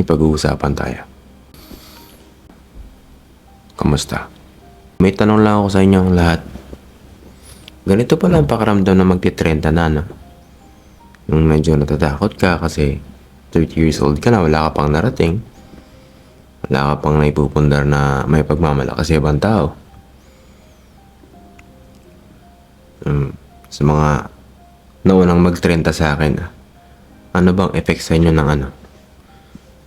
may pag-uusapan tayo. Kamusta? May tanong lang ako sa inyong lahat. Ganito pala ang pakiramdam na magti-30 na, no? Yung medyo natatakot ka kasi 30 years old ka na, wala ka pang narating. Wala ka pang naipupundar na may pagmamalaki sa ibang tao. Sa mga naunang mag-30 sa akin, ano bang effect sa inyo ng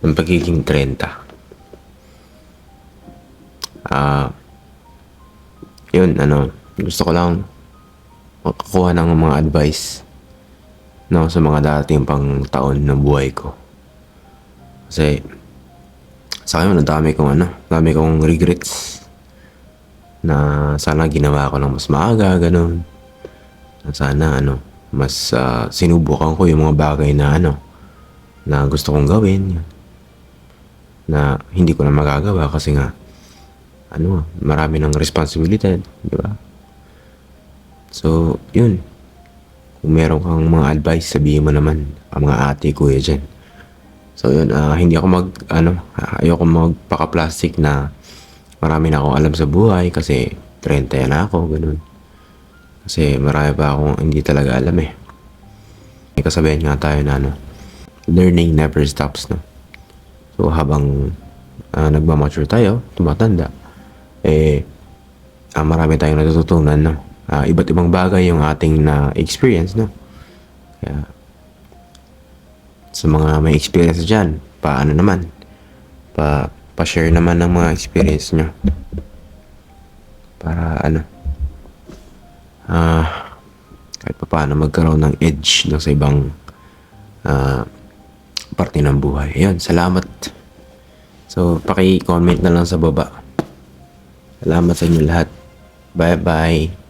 ng pagiging 30? Yun, gusto ko lang makakuha ng mga advice, no, sa mga dating pang taon ng buhay ko. Kasi sa akin, dami kong regrets na sana ginawa ko ng mas maaga, ganun. Na sana, mas sinubukan ko yung mga bagay na na gusto kong gawin, na hindi ko na magagawa kasi nga, marami ng responsibilidad, di ba? So, yun. Kung meron kang mga advice, sabihin mo naman, ang mga ate, kuya dyan. So, yun, hindi ako ayoko magpaka-plastic na marami na akong alam sa buhay kasi 30 na ako, ganun. Kasi marami pa akong hindi talaga alam eh. May kasabihan nga tayo na learning never stops, no? So, habang nagmamature tayo, tumatanda, marami tayong natututunan, no? Iba't ibang bagay yung ating na-experience, no? Kaya, sa mga may experience dyan, pa-share naman ng mga experience nyo. Para kahit pa paano magkaroon ng edge sa ibang parte ng buhay. Ayun, salamat. So, paki-comment na lang sa baba. Salamat sa inyo lahat. Bye-bye.